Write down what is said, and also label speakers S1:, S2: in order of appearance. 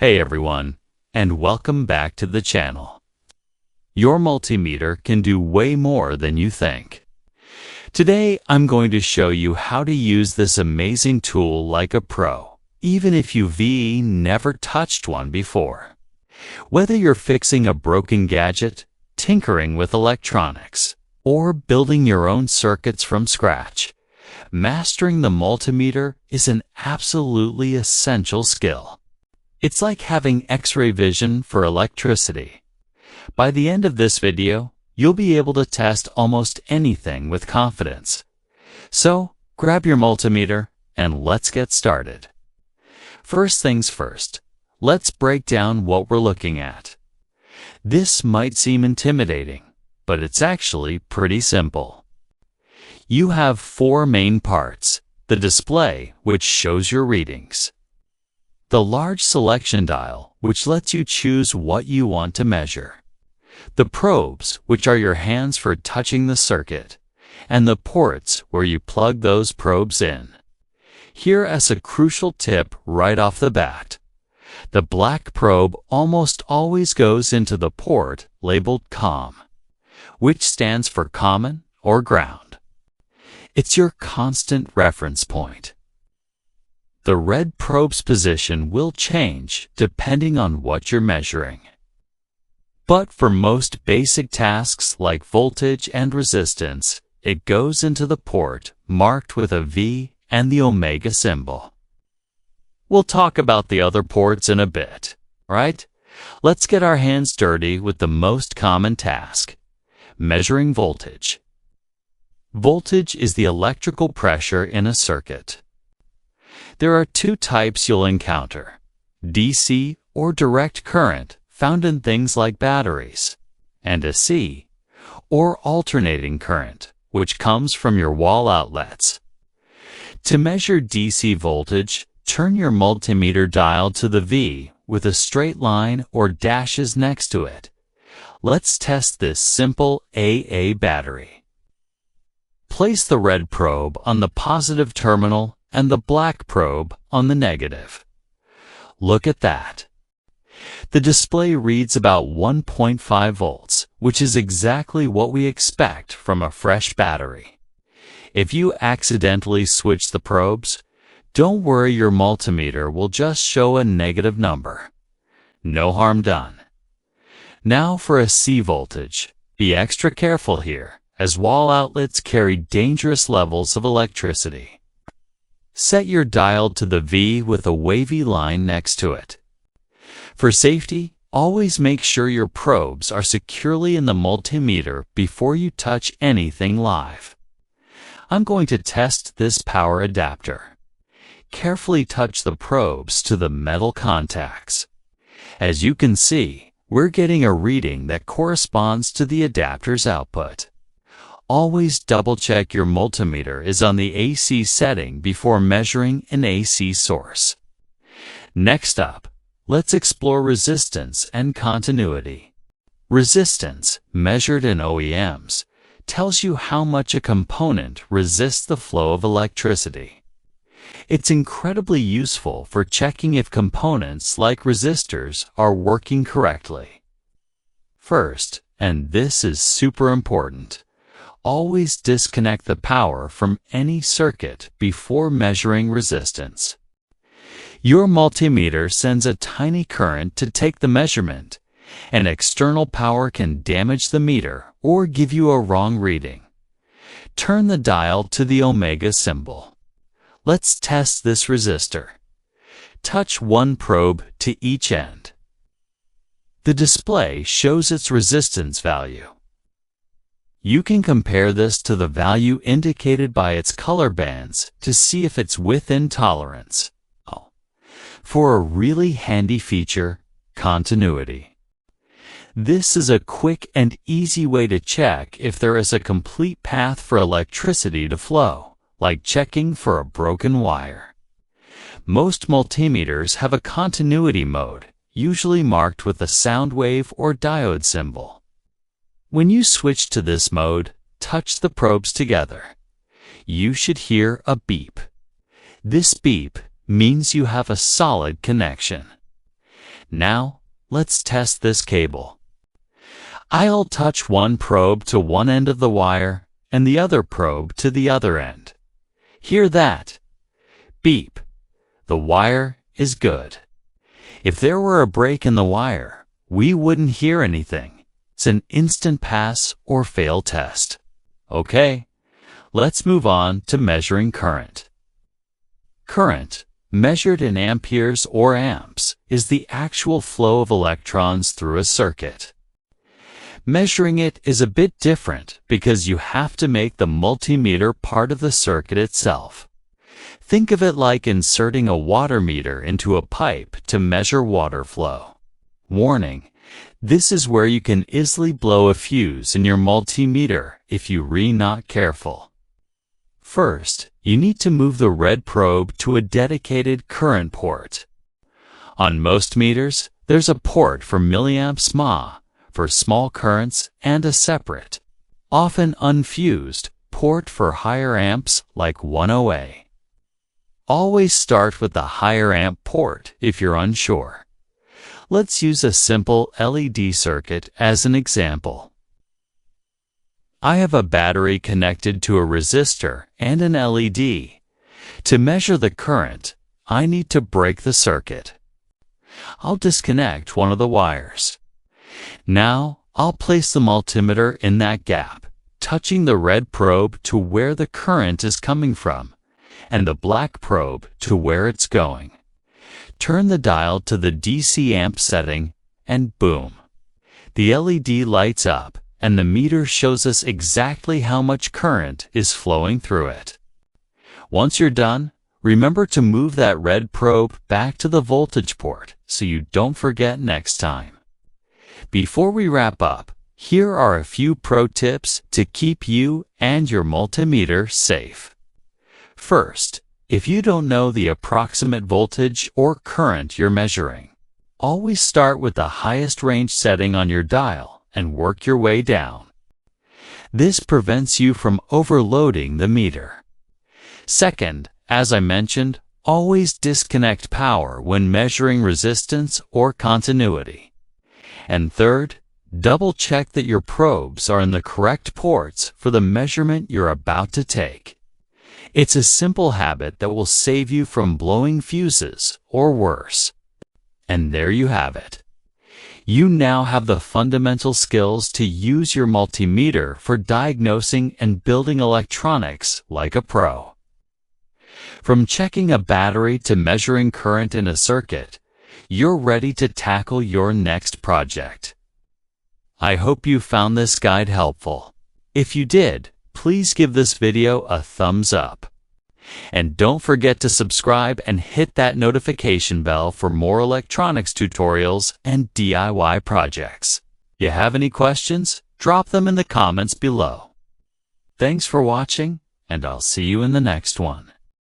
S1: Hey everyone, and welcome back to the channel. Your multimeter can do way more than you think. Today I'm going to show you how to use this amazing tool like a pro, even if you've never touched one before. Whether you're fixing a broken gadget, tinkering with electronics, or building your own circuits from scratch, mastering the multimeter is an absolutely essential skill. It's like having X-ray vision for electricity. By the end of this video, you'll be able to test almost anything with confidence. So, grab your multimeter and let's get started. First things first, let's break down what we're looking at. This might seem intimidating, but it's actually pretty simple. You have four main parts: the display, which shows your readings; the large selection dial, which lets you choose what you want to measure; the probes, which are your hands for touching the circuit; and the ports where you plug those probes in. Here is a crucial tip right off the bat. The black probe almost always goes into the port labeled COM, which stands for common or ground. It's your constant reference point. The red probe's position will change depending on what you're measuring. But for most basic tasks like voltage and resistance, it goes into the port marked with a V and the omega symbol. We'll talk about the other ports in a bit, right? Let's get our hands dirty with the most common task: measuring voltage. Voltage is the electrical pressure in a circuit. There are two types you'll encounter: DC or direct current, found in things like batteries, and AC, or alternating current, which comes from your wall outlets. To measure DC voltage, turn your multimeter dial to the V with a straight line or dashes next to it. Let's test this simple AA battery. Place the red probe on the positive terminal and the black probe on the negative. Look at that. The display reads about 1.5 volts, which is exactly what we expect from a fresh battery. If you accidentally switch the probes, don't worry, your multimeter will just show a negative number. No harm done. Now for a C voltage. Be extra careful here, as wall outlets carry dangerous levels of electricity. Set your dial to the V with a wavy line next to it. For safety, always make sure your probes are securely in the multimeter before you touch anything live. I'm going to test this power adapter. Carefully touch the probes to the metal contacts. As you can see, we're getting a reading that corresponds to the adapter's output. Always double-check your multimeter is on the AC setting before measuring an AC source. Next up, let's explore resistance and continuity. Resistance, measured in ohms, tells you how much a component resists the flow of electricity. It's incredibly useful for checking if components like resistors are working correctly. First, and this is super important, always disconnect the power from any circuit before measuring resistance. Your multimeter sends a tiny current to take the measurement, and external power can damage the meter or give you a wrong reading. Turn the dial to the omega symbol. Let's test this resistor. Touch one probe to each end. The display shows its resistance value. You can compare this to the value indicated by its color bands to see if it's within tolerance. For a really handy feature, continuity. This is a quick and easy way to check if there is a complete path for electricity to flow, like checking for a broken wire. Most multimeters have a continuity mode, usually marked with a sound wave or diode symbol. When you switch to this mode, touch the probes together. You should hear a beep. This beep means you have a solid connection. Now, let's test this cable. I'll touch one probe to one end of the wire and the other probe to the other end. Hear that? Beep. The wire is good. If there were a break in the wire, we wouldn't hear anything. It's an instant pass or fail test. Okay, let's move on to measuring current. Current, measured in amperes or amps, is the actual flow of electrons through a circuit. Measuring it is a bit different because you have to make the multimeter part of the circuit itself. Think of it like inserting a water meter into a pipe to measure water flow. Warning: this is where you can easily blow a fuse in your multimeter if you're not careful. First, you need to move the red probe to a dedicated current port. On most meters, there's a port for milliamps mA for small currents and a separate, often unfused, port for higher amps like 10A. Always start with the higher amp port if you're unsure. Let's use a simple LED circuit as an example. I have a battery connected to a resistor and an LED. To measure the current, I need to break the circuit. I'll disconnect one of the wires. Now, I'll place the multimeter in that gap, touching the red probe to where the current is coming from, and the black probe to where it's going. Turn the dial to the DC amp setting, and boom! The LED lights up, and the meter shows us exactly how much current is flowing through it. Once you're done, remember to move that red probe back to the voltage port so you don't forget next time. Before we wrap up, here are a few pro tips to keep you and your multimeter safe. First, if you don't know the approximate voltage or current you're measuring, always start with the highest range setting on your dial and work your way down. This prevents you from overloading the meter. Second, as I mentioned, always disconnect power when measuring resistance or continuity. And third, double-check that your probes are in the correct ports for the measurement you're about to take. It's a simple habit that will save you from blowing fuses or worse. And there you have it. You now have the fundamental skills to use your multimeter for diagnosing and building electronics like a pro. From checking a battery to measuring current in a circuit, you're ready to tackle your next project. I hope you found this guide helpful. If you did, please give this video a thumbs up. And don't forget to subscribe and hit that notification bell for more electronics tutorials and DIY projects. If you have any questions, drop them in the comments below. Thanks for watching, and I'll see you in the next one.